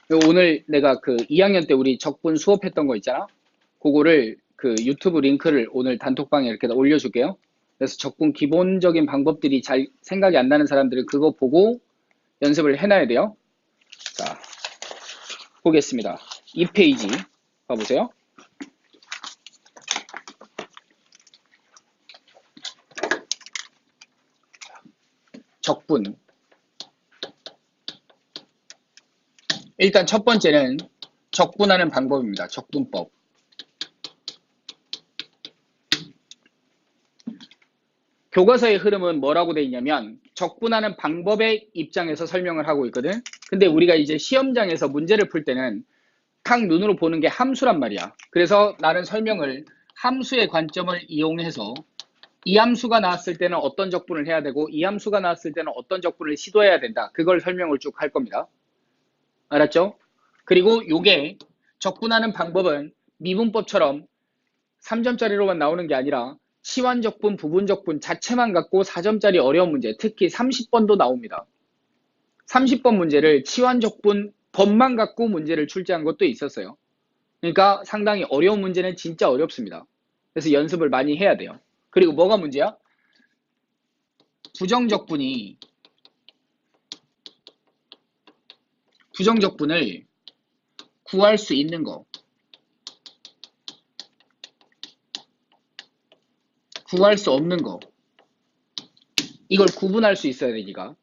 오늘 내가 그 2학년 때 우리 적분 수업했던 거 있잖아. 그거를 그 유튜브 링크를 오늘 단톡방에 이렇게 올려줄게요. 그래서 적분 기본적인 방법들이 잘 생각이 안 나는 사람들은 그거 보고 연습을 해놔야 돼요. 자, 보겠습니다. 2페이지 봐보세요. 적분. 일단 첫 번째는 적분하는 방법입니다. 적분법. 교과서의 흐름은 뭐라고 돼 있냐면 적분하는 방법의 입장에서 설명을 하고 있거든. 근데 우리가 이제 시험장에서 문제를 풀 때는 딱 눈으로 보는 게 함수란 말이야. 그래서 나는 설명을 함수의 관점을 이용해서 이 함수가 나왔을 때는 어떤 적분을 해야 되고 이 함수가 나왔을 때는 어떤 적분을 시도해야 된다. 그걸 설명을 쭉 할 겁니다. 알았죠? 그리고 요게 적분하는 방법은 미분법처럼 3점짜리로만 나오는 게 아니라 치환적분, 부분적분 자체만 갖고 4점짜리 어려운 문제, 특히 30번도 나옵니다. 30번 문제를 치환적분 법만 갖고 문제를 출제한 것도 있었어요. 그러니까 상당히 어려운 문제는 진짜 어렵습니다. 그래서 연습을 많이 해야 돼요. 그리고 뭐가 문제야? 부정적분을 구할 수 있는 거, 구할 수 없는 거, 이걸 구분할 수 있어야 돼, 니가.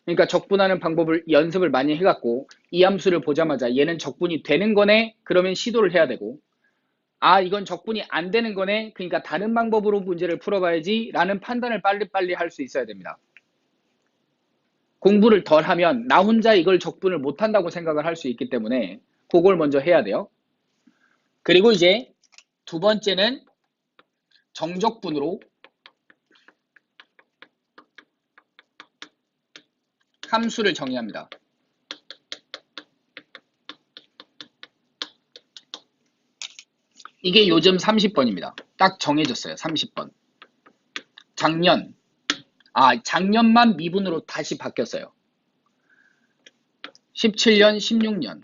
그러니까 적분하는 방법을 연습을 많이 해갖고 이 함수를 보자마자 얘는 적분이 되는 거네? 그러면 시도를 해야 되고, 아 이건 적분이 안 되는 거네? 그러니까 다른 방법으로 문제를 풀어봐야지 라는 판단을 빨리빨리 할 수 있어야 됩니다. 공부를 덜 하면 나 혼자 이걸 적분을 못한다고 생각을 할 수 있기 때문에 그걸 먼저 해야 돼요. 그리고 이제 두 번째는 정적분으로 함수를 정의합니다. 이게 요즘 30번입니다. 딱 정해졌어요. 30번. 작년만 미분으로 다시 바뀌었어요. 17년, 16년.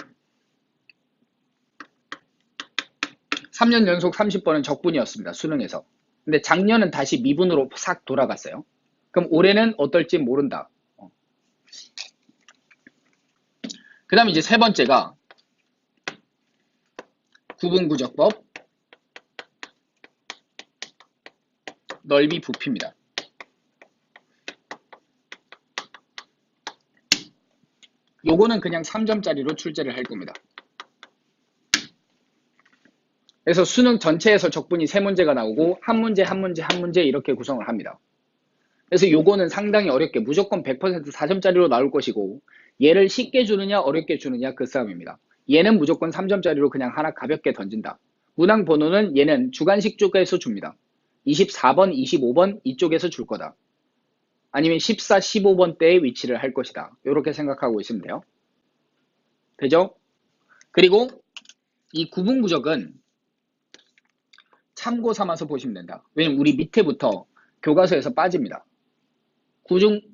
3년 연속 30번은 적분이었습니다. 수능에서. 근데 작년은 다시 미분으로 싹 돌아갔어요. 그럼 올해는 어떨지 모른다. 그 다음에 이제 세 번째가 구분구적법, 넓이 부피입니다. 요거는 그냥 3점짜리로 출제를 할 겁니다. 그래서 수능 전체에서 적분이 3문제가 나오고 한 문제 한 문제 한 문제 이렇게 구성을 합니다. 그래서 요거는 상당히 어렵게 무조건 100% 4점짜리로 나올 것이고 얘를 쉽게 주느냐 어렵게 주느냐 그 싸움입니다. 얘는 무조건 3점짜리로 그냥 하나 가볍게 던진다. 문항 번호는 얘는 주관식 쪽에서 줍니다. 24번, 25번 이쪽에서 줄 거다. 아니면 14, 15번 대에 위치를 할 것이다. 이렇게 생각하고 있으면 돼요. 되죠? 그리고 이 구분구적은 참고 삼아서 보시면 된다. 왜냐면 우리 밑에부터 교과서에서 빠집니다.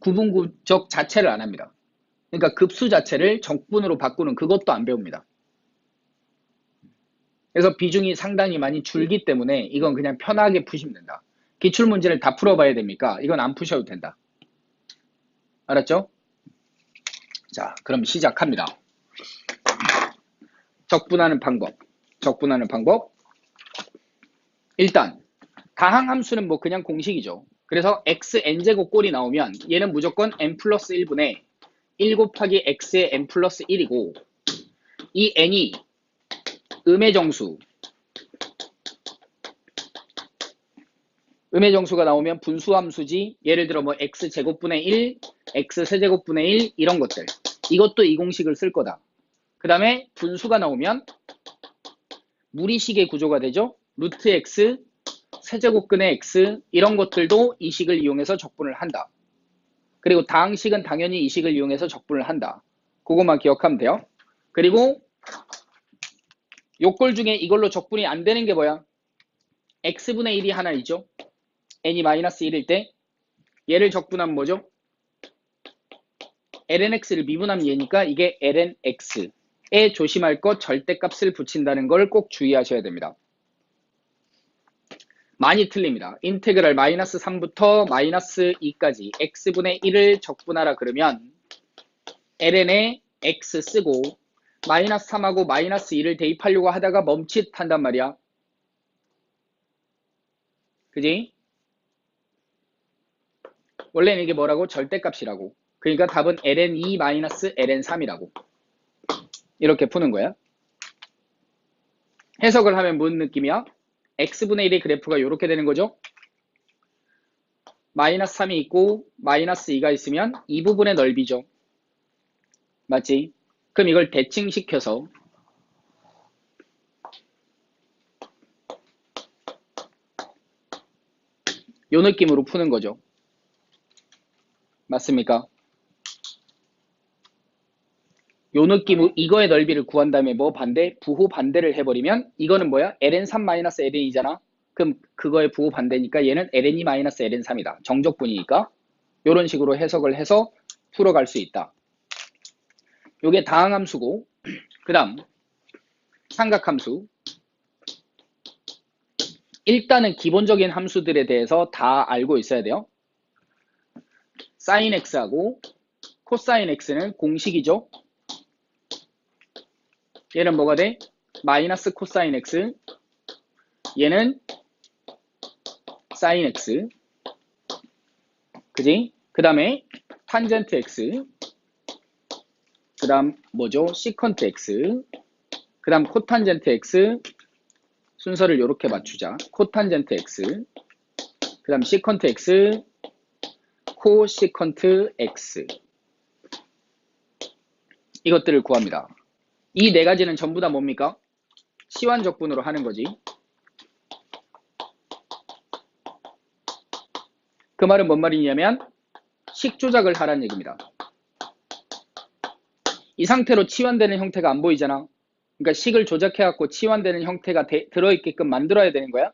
구분구적 자체를 안 합니다. 그러니까 급수 자체를 적분으로 바꾸는 그것도 안 배웁니다. 그래서 비중이 상당히 많이 줄기 때문에 이건 그냥 편하게 푸시면 된다. 기출문제를 다 풀어봐야 됩니까? 이건 안 푸셔도 된다. 알았죠? 자, 그럼 시작합니다. 적분하는 방법. 일단 다항함수는 뭐 그냥 공식이죠. 그래서 xn제곱 꼴이 나오면 얘는 무조건 n 플러스 1분의 1 곱하기 x의 n 플러스 1이고 이 n이 음의 정수가 나오면 분수함수지. 예를 들어 뭐 x제곱분의 1, x세제곱분의 1 이런 것들. 이것도 이 공식을 쓸 거다. 그 다음에 분수가 나오면 무리식의 구조가 되죠. 루트 x, 세제곱근의 x 이런 것들도 이 식을 이용해서 적분을 한다. 그리고 다항식은 당연히 이 식을 이용해서 적분을 한다. 그것만 기억하면 돼요. 그리고 요꼴 중에 이걸로 적분이 안 되는 게 뭐야? x분의 1이 하나 있죠. n이 마이너스 1일 때 얘를 적분하면 뭐죠? lnx를 미분하면 얘니까 이게 lnx 조심할 것 절대값을 붙인다는 걸 꼭 주의하셔야 됩니다. 많이 틀립니다. 인테그랄 마이너스 3부터 마이너스 2까지 x분의 1을 적분하라 그러면 ln에 x 쓰고 마이너스 3하고 마이너스 2를 대입하려고 하다가 멈칫한단 말이야. 그지? 원래는 이게 뭐라고? 절대값이라고. 그러니까 답은 ln2 마이너스 ln3이라고. 이렇게 푸는 거야. 해석을 하면 무슨 느낌이야? x분의 1의 그래프가 이렇게 되는 거죠. 마이너스 3이 있고 마이너스 2가 있으면 이 부분의 넓이죠. 맞지? 그럼 이걸 대칭시켜서 요 느낌으로 푸는 거죠. 맞습니까? 요 느낌, 이거의 넓이를 구한 다음에 뭐 반대? 부호 반대를 해버리면 이거는 뭐야? ln3-ln2잖아. 그럼 그거의 부호 반대니까 얘는 ln2-ln3이다. 정적분이니까 요런 식으로 해석을 해서 풀어갈 수 있다. 요게 다항함수고 그 다음 삼각함수. 일단은 기본적인 함수들에 대해서 다 알고 있어야 돼요. sin x하고 코사인 x는 공식이죠. 얘는 뭐가 돼? 마이너스 코사인 x, 얘는 sin x, 그지? 그 다음에 탄젠트 x, 그 다음 뭐죠? 시컨트 x, 그 다음 코탄젠트 x, 순서를 이렇게 맞추자. 코탄젠트 x, 그 다음 시컨트 x, 코시컨트 x. 이것들을 구합니다. 이 네 가지는 전부 다 뭡니까? 시환적분으로 하는 거지. 그 말은 뭔 말이냐면 식 조작을 하라는 얘기입니다. 이 상태로 치환되는 형태가 안 보이잖아. 그러니까 식을 조작해갖고 치환되는 형태가 들어있게끔 만들어야 되는 거야.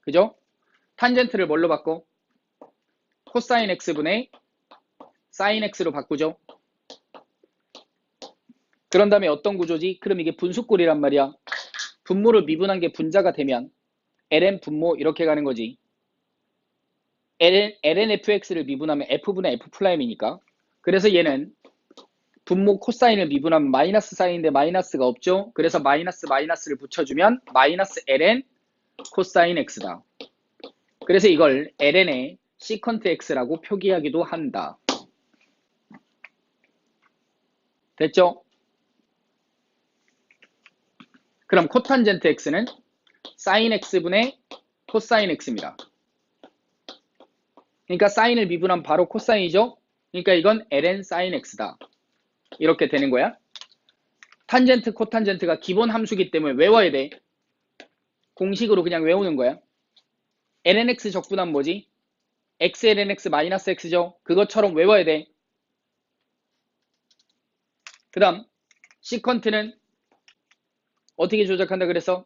그죠? 탄젠트를 뭘로 바꿔? 코사인 x분의 사인 x로 바꾸죠. 그런 다음에 어떤 구조지? 그럼 이게 분수꼴이란 말이야. 분모를 미분한 게 분자가 되면 ln 분모 이렇게 가는 거지. ln fx를 미분하면 f분의 f'이니까. 그래서 얘는 분모 코사인을 미분하면 마이너스 사인인데 마이너스가 없죠. 그래서 마이너스를 붙여주면 마이너스 ln 코사인 x다. 그래서 이걸 ln의 시컨트 x라고 표기하기도 한다. 됐죠? 그럼 코탄젠트 x는 사인 x분의 코사인 x입니다. 그러니까 사인을 미분하면 바로 코사인이죠. 그러니까 이건 ln 사인 x다. 이렇게 되는 거야. 탄젠트, 코탄젠트가 기본 함수기 때문에 외워야 돼. 공식으로 그냥 외우는 거야. lnx 적분하면 뭐지? x ln x 마이너스 x죠. 그것처럼 외워야 돼. 그 다음 시컨트는 어떻게 조작한다 그래서?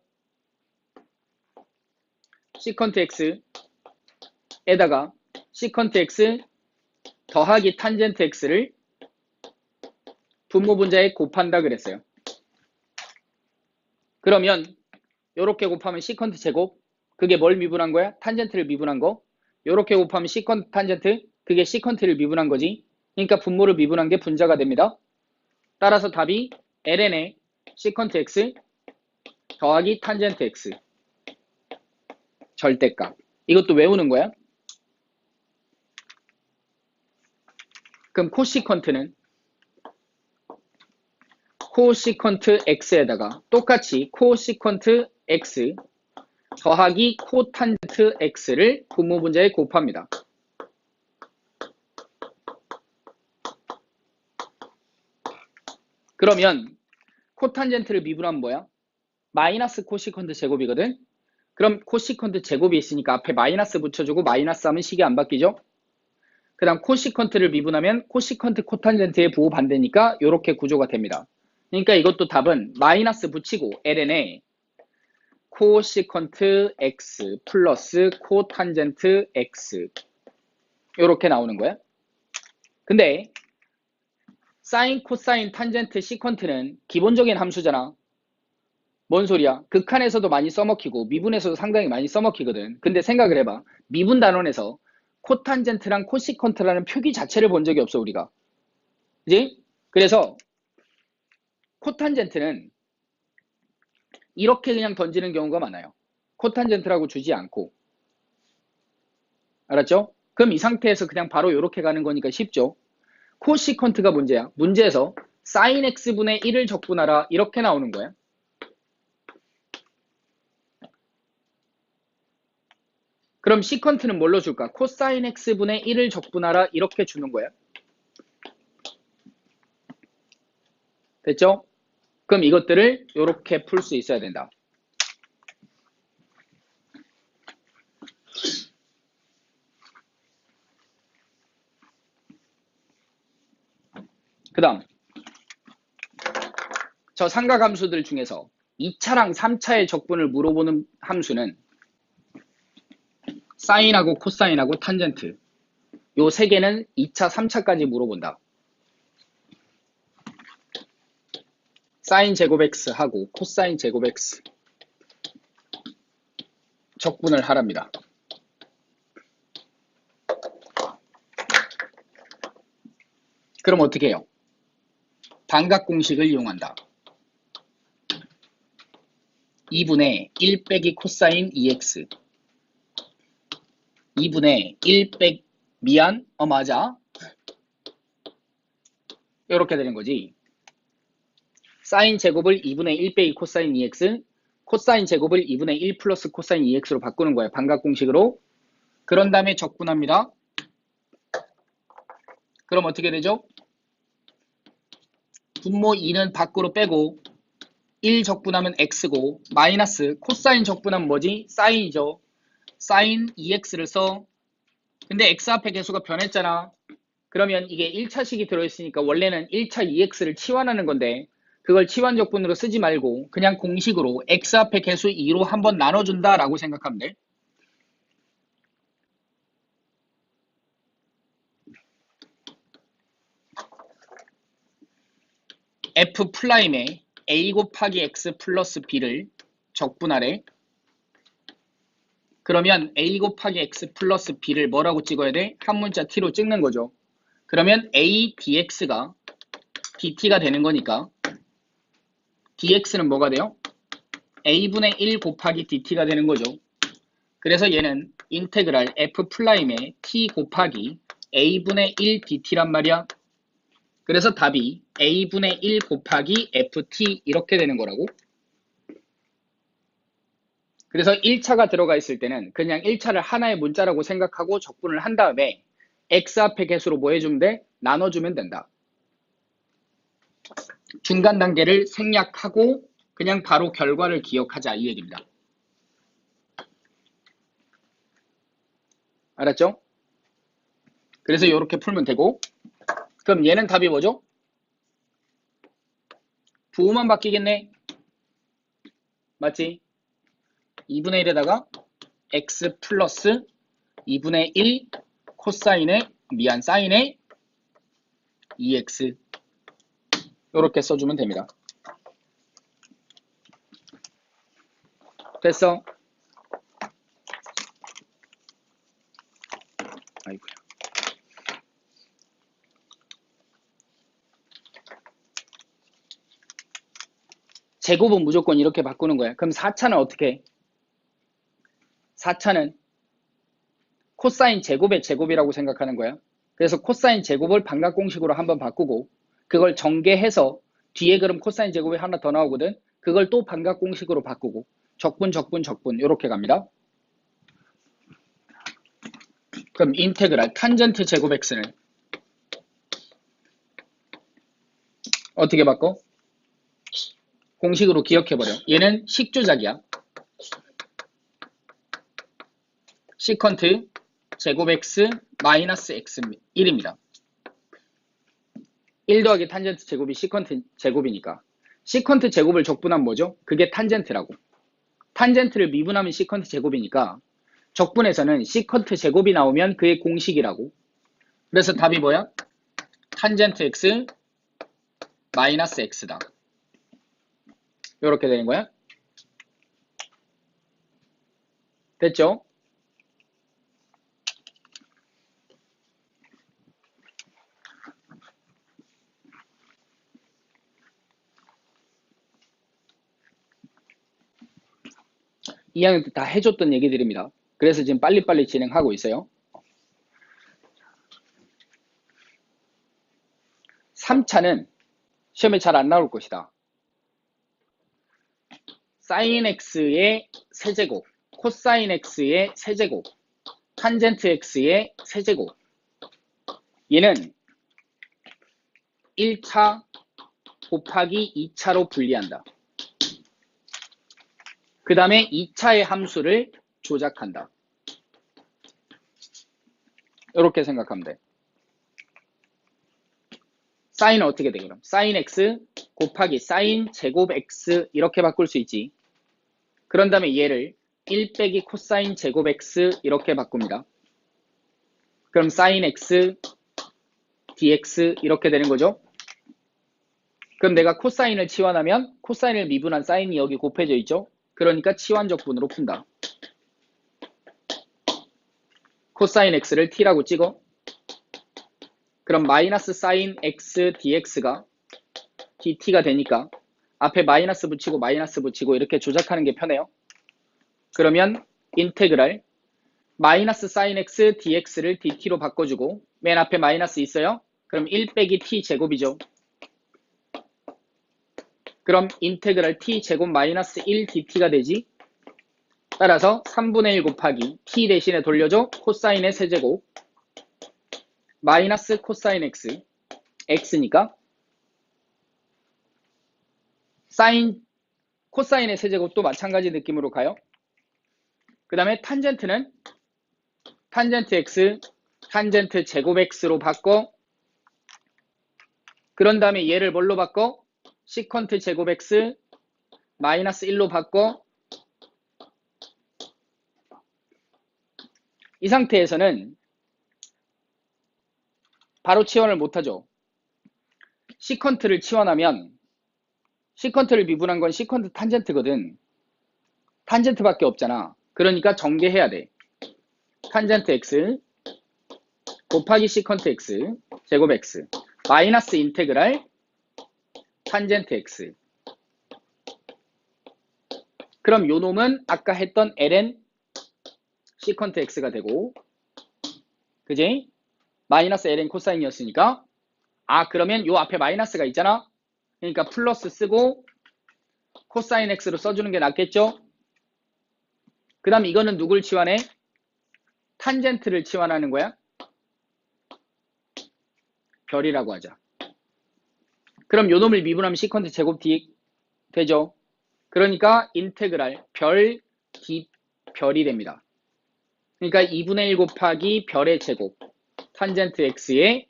시컨트 x에다가 시컨트 x 더하기 탄젠트 x를 분모 분자에 곱한다 그랬어요. 그러면 요렇게 곱하면 시컨트 제곱, 그게 뭘 미분한 거야? 탄젠트를 미분한 거. 요렇게 곱하면 시컨트 탄젠트, 그게 시컨트를 미분한 거지. 그러니까 분모를 미분한 게 분자가 됩니다. 따라서 답이 ln의 시컨트 x 더하기 탄젠트 x 절대값. 이것도 외우는 거야. 그럼 코시컨트는 코시컨트 x에다가 똑같이 코시컨트 x 더하기 코탄젠트 x를 분모 분자에 곱합니다. 그러면 코탄젠트를 미분하면 뭐야? 마이너스 코시컨트 제곱이거든. 그럼 코시컨트 제곱이 있으니까 앞에 마이너스 붙여주고 마이너스 하면 식이 안 바뀌죠. 그 다음 코시컨트를 미분하면 코시컨트 코탄젠트의 부호 반대니까 이렇게 구조가 됩니다. 그러니까 이것도 답은 마이너스 붙이고 ln에 코시컨트 x 플러스 코탄젠트 x 이렇게 나오는 거야. 근데 사인, 코사인, 탄젠트, 시컨트는 기본적인 함수잖아. 뭔 소리야? 극한에서도 많이 써먹히고 미분에서도 상당히 많이 써먹히거든. 근데 생각을 해봐. 미분 단원에서 코탄젠트랑 코시컨트라는 표기 자체를 본 적이 없어, 우리가. 그지? 그래서 코탄젠트는 이렇게 그냥 던지는 경우가 많아요. 코탄젠트라고 주지 않고. 알았죠? 그럼 이 상태에서 그냥 바로 이렇게 가는 거니까 쉽죠? 코시컨트가 문제야. 문제에서 sin x분의 1을 적분하라 이렇게 나오는 거야. 그럼 시컨트는 뭘로 줄까? 코사인 x분의 1을 적분하라 이렇게 주는 거야. 됐죠? 그럼 이것들을 이렇게 풀 수 있어야 된다. 그 다음 저 삼각함수들 중에서 2차랑 3차의 적분을 물어보는 함수는 사인하고 코사인하고 탄젠트 요 세 개는 2차, 3차까지 물어본다. 사인 제곱 x 하고 코사인 제곱 x 적분을 하랍니다. 그럼 어떻게 해요? 반각 공식을 이용한다. 2분의 1 빼기 코사인 2x 2분의 1 빼기 미안? 맞아. 이렇게 되는 거지. 사인 제곱을 2분의 1 빼기 코사인 2x 코사인 제곱을 2분의 1 플러스 코사인 2x로 바꾸는 거예요. 반각 공식으로. 그런 다음에 적분합니다. 그럼 어떻게 되죠? 분모 2는 밖으로 빼고 1 적분하면 x고 마이너스 코사인 적분하면 뭐지? 사인이죠. 사인 2x를 써. 근데 x 앞에 개수가 변했잖아. 그러면 이게 1차식이 들어있으니까 원래는 1차 2x를 치환하는 건데 그걸 치환 적분으로 쓰지 말고 그냥 공식으로 x 앞에 개수 2로 한번 나눠준다 라고 생각하면 돼. F'에 A 곱하기 X 플러스 B를 적분하래. 그러면 A 곱하기 X 플러스 B를 뭐라고 찍어야 돼? 한 문자 T로 찍는 거죠. 그러면 A dx가 dt가 되는 거니까 dx는 뭐가 돼요? A분의 1 곱하기 dt가 되는 거죠. 그래서 얘는 인테그랄 F'에 T 곱하기 A분의 1 dt란 말이야. 그래서 답이 A분의 1 곱하기 FT 이렇게 되는 거라고. 그래서 1차가 들어가 있을 때는 그냥 1차를 하나의 문자라고 생각하고 적분을 한 다음에 X 앞에 개수로 뭐 해주면 돼? 나눠주면 된다. 중간 단계를 생략하고 그냥 바로 결과를 기억하자 이 얘기입니다. 알았죠? 그래서 이렇게 풀면 되고 그럼 얘는 답이 뭐죠? 부호만 바뀌겠네. 맞지? 2분의 1에다가 x 플러스 2분의 1 코사인의 사인의 2x 이렇게 써주면 됩니다. 됐어? 아이고야. 제곱은 무조건 이렇게 바꾸는 거야. 그럼 4차는 어떻게 해? 4차는 코사인 제곱의 제곱이라고 생각하는 거야. 그래서 코사인 제곱을 반각 공식으로 한번 바꾸고 그걸 전개해서 뒤에 그럼 코사인 제곱이 하나 더 나오거든. 그걸 또 반각 공식으로 바꾸고 적분 이렇게 갑니다. 그럼 인테그랄 탄젠트 제곱 x는 어떻게 바꿔? 공식으로 기억해버려. 얘는 식조작이야. 시컨트 제곱 x 마이너스 x 1입니다. 1 더하기 탄젠트 제곱이 시컨트 제곱이니까 시컨트 제곱을 적분하면 뭐죠? 그게 탄젠트라고. 탄젠트를 미분하면 시컨트 제곱이니까 적분에서는 시컨트 제곱이 나오면 그의 공식이라고. 그래서 답이 뭐야? 탄젠트 x 마이너스 x다. 이렇게 되는 거야. 됐죠? 이 학년 때 다 해줬던 얘기들입니다. 그래서 지금 빨리빨리 진행하고 있어요. 3차는 시험에 잘 안 나올 것이다. sin x의 세제곱, 코사인 x의 세제곱, 탄젠트 x의 세제곱. 얘는 1차 곱하기 2차로 분리한다. 그 다음에 2차의 함수를 조작한다. 이렇게 생각하면 돼. 사인은 어떻게 돼 그럼? 사인 x 곱하기 사인 제곱 x 이렇게 바꿀 수 있지. 그런 다음에 얘를 1 빼기 코사인 제곱 x 이렇게 바꿉니다. 그럼 사인 x dx 이렇게 되는 거죠. 그럼 내가 코사인을 치환하면 코사인을 미분한 사인이 여기 곱해져 있죠. 그러니까 치환적분으로 푼다. 코사인 x를 t라고 찍어. 그럼 마이너스 사인 x dx가 dt가 되니까 앞에 마이너스 붙이고 마이너스 붙이고 이렇게 조작하는 게 편해요. 그러면 인테그랄 마이너스 사인 x dx를 dt로 바꿔주고 맨 앞에 마이너스 있어요. 그럼 1 빼기 t 제곱이죠. 그럼 인테그랄 t 제곱 마이너스 1 dt가 되지. 따라서 3분의 1 곱하기 t 대신에 돌려줘. 코사인의 세제곱 마이너스 코사인 x x니까 사인 코사인의 세제곱도 마찬가지 느낌으로 가요. 그 다음에 탄젠트는 탄젠트 x 탄젠트 제곱 x로 바꿔. 그런 다음에 얘를 뭘로 바꿔? 시컨트 제곱 x 마이너스 1로 바꿔. 이 상태에서는 바로 치환을 못하죠. 시컨트를 치환하면 시컨트를 미분한 건 시컨트 탄젠트거든. 탄젠트밖에 없잖아. 그러니까 전개해야 돼. 탄젠트 x 곱하기 시컨트 x 제곱 x 마이너스 인테그랄 탄젠트 x. 그럼 요 놈은 아까 했던 ln 시컨트 x가 되고, 그지? 마이너스 ln 코사인이었으니까, 그러면 요 앞에 마이너스가 있잖아. 그러니까 플러스 쓰고 코사인 x로 써주는 게 낫겠죠? 그 다음 이거는 누굴 치환해? 탄젠트를 치환하는 거야. 별이라고 하자. 그럼 요 놈을 미분하면 시컨트 제곱 d 되죠? 그러니까 인테그랄 별 d 별이 됩니다. 그러니까 2분의 1 곱하기 별의 제곱 탄젠트 x의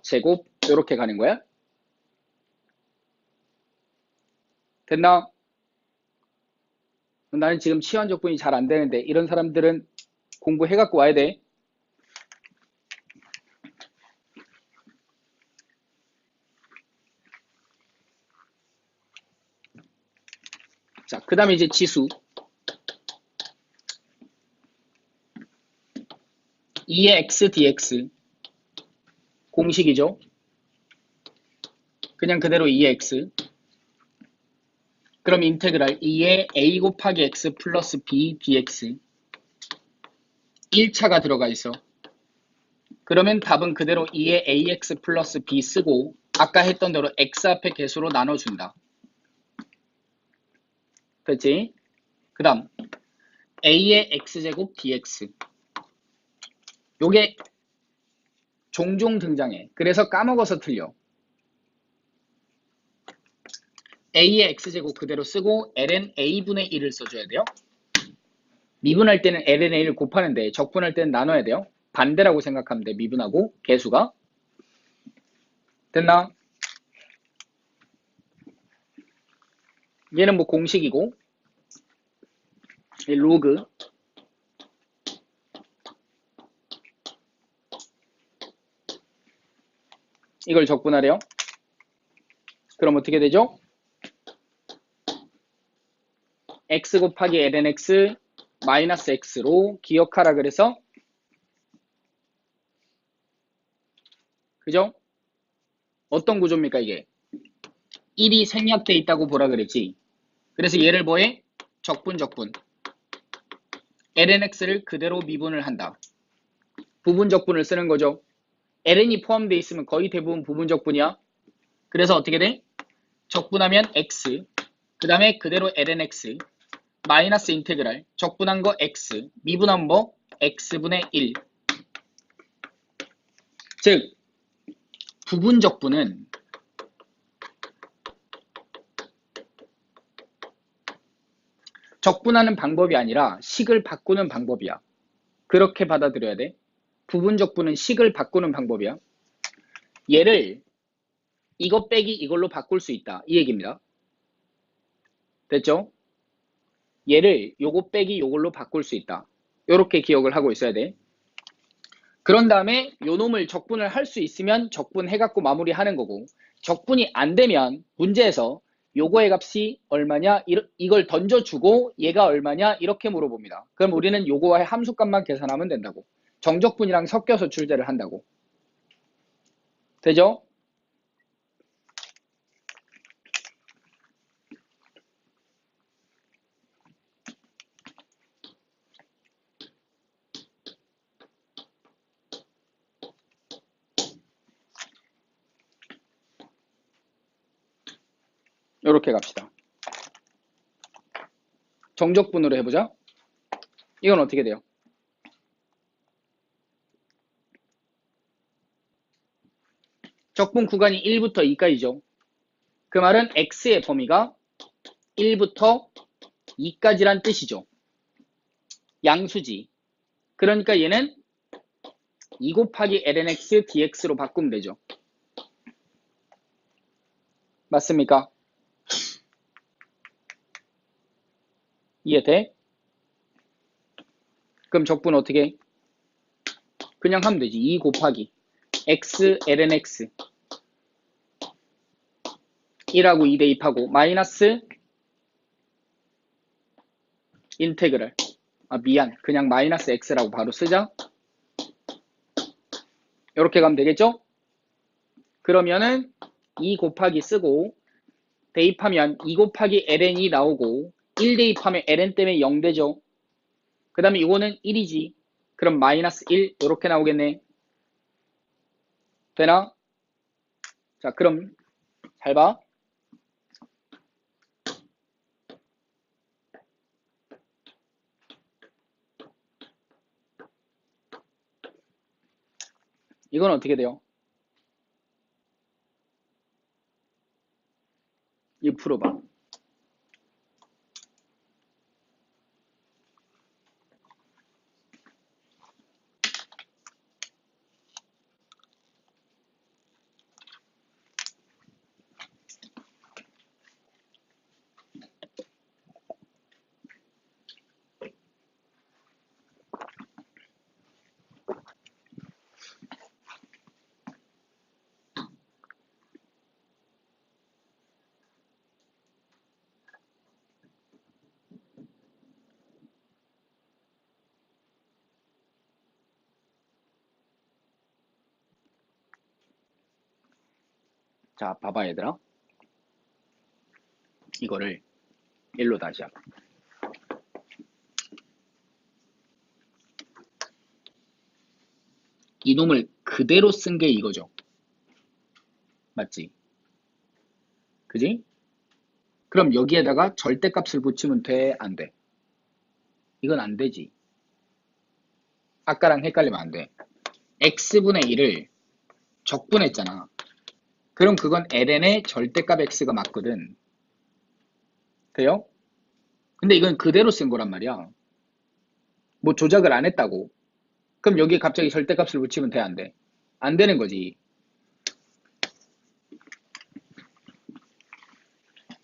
제곱 이렇게 가는 거야. 됐나? 나는 지금 치환적분이 잘 안 되는데 이런 사람들은 공부해갖고 와야 돼. 자, 그 다음에 이제 지수 2의 x dx 공식이죠. 그냥 그대로 2의 x. 그럼 인테그랄 2의 a 곱하기 x 플러스 b dx 1차가 들어가 있어. 그러면 답은 그대로 2의 ax 플러스 b 쓰고 아까 했던 대로 x 앞에 개수로 나눠준다. 됐지? 그 다음 a의 x제곱 dx 요게 종종 등장해. 그래서 까먹어서 틀려. a의 x제곱 그대로 쓰고 ln a분의 1을 써줘야 돼요. 미분할 때는 ln a를 곱하는데 적분할 때는 나눠야 돼요. 반대라고 생각하면 돼. 미분하고 개수가. 됐나? 얘는 뭐 공식이고 로그 이걸 적분하래요. 그럼 어떻게 되죠? x 곱하기 lnx 마이너스 x로 기억하라 그래서 그죠? 어떤 구조입니까 이게? 1이 생략돼 있다고 보라 그랬지. 그래서 얘를 뭐해? 적분 lnx를 그대로 미분을 한다. 부분 적분을 쓰는 거죠. ln이 포함되어 있으면 거의 대부분 부분 적분이야. 그래서 어떻게 돼? 적분하면 x, 그 다음에 그대로 lnx, 마이너스 인테그랄, 적분한 거 x, 미분한 뭐? x분의 1. 즉, 부분 적분은 적분하는 방법이 아니라 식을 바꾸는 방법이야. 그렇게 받아들여야 돼. 부분 적분은 식을 바꾸는 방법이야. 얘를 이거 빼기 이걸로 바꿀 수 있다. 이 얘기입니다. 됐죠? 얘를 요거 빼기 요걸로 바꿀 수 있다. 요렇게 기억을 하고 있어야 돼. 그런 다음에 요 놈을 적분을 할 수 있으면 적분해갖고 마무리하는 거고, 적분이 안 되면 문제에서 요거의 값이 얼마냐 이걸 던져주고 얘가 얼마냐 이렇게 물어봅니다. 그럼 우리는 요거의 함수값만 계산하면 된다고. 정적분이랑 섞여서 출제를 한다고. 되죠? 요렇게 갑시다. 정적분으로 해보자. 이건 어떻게 돼요? 적분 구간이 1부터 2까지죠. 그 말은 x의 범위가 1부터 2까지란 뜻이죠. 양수지. 그러니까 얘는 2 곱하기 lnx dx로 바꾸면 되죠. 맞습니까? 이해돼? 그럼 적분 어떻게 해? 그냥 하면 되지. 2 곱하기 x lnx 1하고 2 대입하고 마이너스 인테그랄, 미안, 그냥 마이너스 x라고 바로 쓰자. 이렇게 가면 되겠죠? 그러면은 2 곱하기 쓰고 대입하면 2 곱하기 ln이 나오고 1 대입하면 ln 때문에 0 되죠. 그 다음에 이거는 1이지. 그럼 마이너스 1 이렇게 나오겠네. 되나? 자, 그럼 잘 봐. 이건 어떻게 돼요? 이거 풀어봐. 자, 봐봐 얘들아. 이거를 1로 다시 하자. 이놈을 그대로 쓴 게 이거죠. 맞지? 그지? 그럼 여기에다가 절대값을 붙이면 돼? 안 돼? 이건 안 되지. 아까랑 헷갈리면 안 돼. x분의 1을 적분했잖아. 그럼 그건 ln의 절대값 x가 맞거든. 돼요? 근데 이건 그대로 쓴 거란 말이야. 뭐 조작을 안 했다고. 그럼 여기에 갑자기 절대값을 붙이면 돼? 안 돼? 안 되는 거지.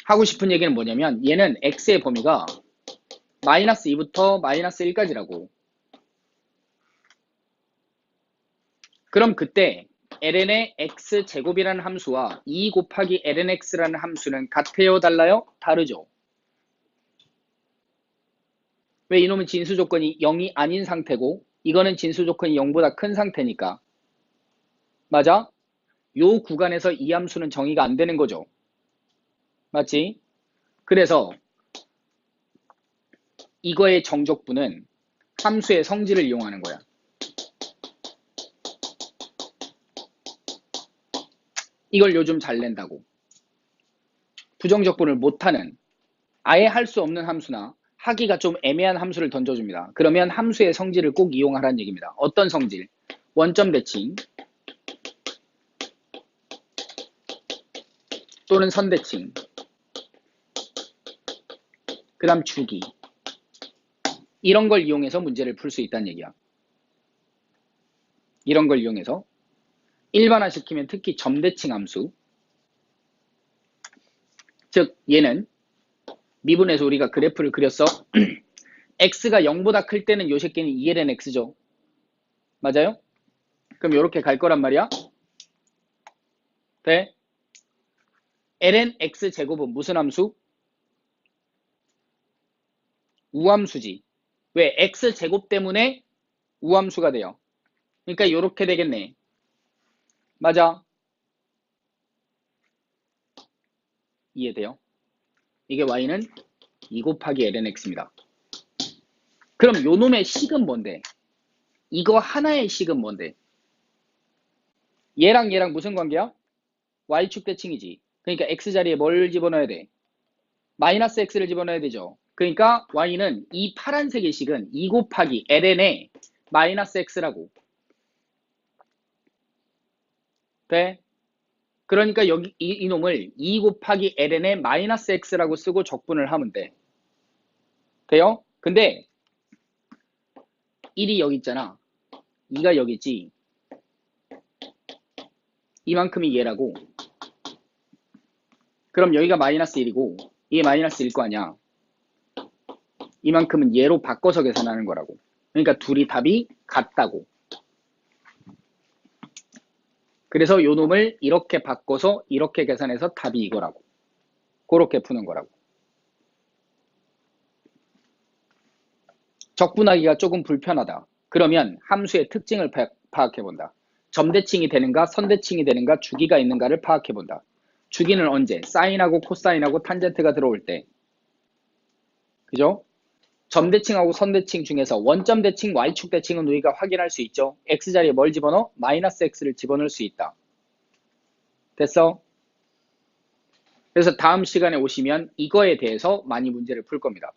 하고 싶은 얘기는 뭐냐면 얘는 x의 범위가 마이너스 2부터 마이너스 1까지라고. 그럼 그때 ln의 x제곱이라는 함수와 2 곱하기 lnx라는 함수는 같아요? 달라요? 다르죠. 왜 이놈은 진수 조건이 0이 아닌 상태고 이거는 진수 조건이 0보다 큰 상태니까. 맞아? 요 구간에서 이 함수는 정의가 안 되는 거죠. 맞지? 그래서 이거의 정적분은 함수의 성질을 이용하는 거야. 이걸 요즘 잘 낸다고. 부정적분을 못하는, 아예 할 수 없는 함수나 하기가 좀 애매한 함수를 던져줍니다. 그러면 함수의 성질을 꼭 이용하라는 얘기입니다. 어떤 성질? 원점 대칭 또는 선대칭, 그 다음 주기, 이런 걸 이용해서 문제를 풀 수 있다는 얘기야. 이런 걸 이용해서 일반화시키면 특히 점대칭 함수, 즉 얘는 미분에서 우리가 그래프를 그렸어. x가 0보다 클 때는 요 새끼는 2ln x죠. 맞아요? 그럼 이렇게 갈 거란 말이야. 돼? ln x 제곱은 무슨 함수? 우함수지. 왜? x 제곱 때문에 우함수가 돼요. 그러니까 이렇게 되겠네. 맞아? 이해돼요? 이게 y는 2 곱하기 ln x입니다. 그럼 요 놈의 식은 뭔데? 이거 하나의 식은 뭔데? 얘랑 무슨 관계야? y축 대칭이지. 그러니까 x자리에 뭘 집어넣어야 돼? 마이너스 x를 집어넣어야 되죠. 그러니까 y는 이 파란색의 식은 2 곱하기 ln의 마이너스 x라고. 돼? 그러니까 여기 이 놈을 2 곱하기 ln의 마이너스 x라고 쓰고 적분을 하면 돼. 돼요? 근데 1이 여기 있잖아. 2가 여기 있지. 이만큼이 얘라고. 그럼 여기가 마이너스 1이고 이게 마이너스 1일 거 아니야. 이만큼은 얘로 바꿔서 계산하는 거라고. 그러니까 둘이 답이 같다고. 그래서 요 놈을 이렇게 바꿔서 이렇게 계산해서 답이 이거라고. 그렇게 푸는 거라고. 적분하기가 조금 불편하다. 그러면 함수의 특징을 파악해본다. 점대칭이 되는가 선대칭이 되는가 주기가 있는가를 파악해본다. 주기는 언제? 사인하고 코사인하고 탄젠트가 들어올 때. 그죠? 점대칭하고 선대칭 중에서 원점 대칭, y축 대칭은 우리가 확인할 수 있죠. x자리에 뭘 집어넣어? 마이너스 x를 집어넣을 수 있다. 됐어? 그래서 다음 시간에 오시면 이거에 대해서 많이 문제를 풀 겁니다.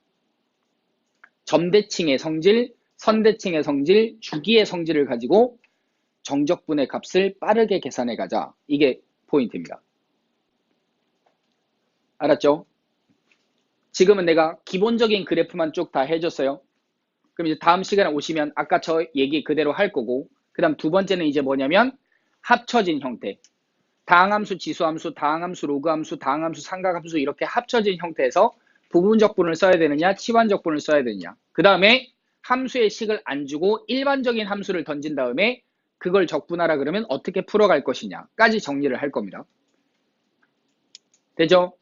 점대칭의 성질, 선대칭의 성질, 주기의 성질을 가지고 정적분의 값을 빠르게 계산해 가자. 이게 포인트입니다. 알았죠? 지금은 내가 기본적인 그래프만 쭉 다 해줬어요. 그럼 이제 다음 시간에 오시면 아까 저 얘기 그대로 할 거고, 그 다음 두 번째는 이제 뭐냐면 합쳐진 형태. 다항함수, 지수함수, 다항함수, 로그함수, 다항함수, 삼각함수 이렇게 합쳐진 형태에서 부분적분을 써야 되느냐, 치환적분을 써야 되느냐. 그 다음에 함수의 식을 안 주고 일반적인 함수를 던진 다음에 그걸 적분하라 그러면 어떻게 풀어갈 것이냐까지 정리를 할 겁니다. 되죠?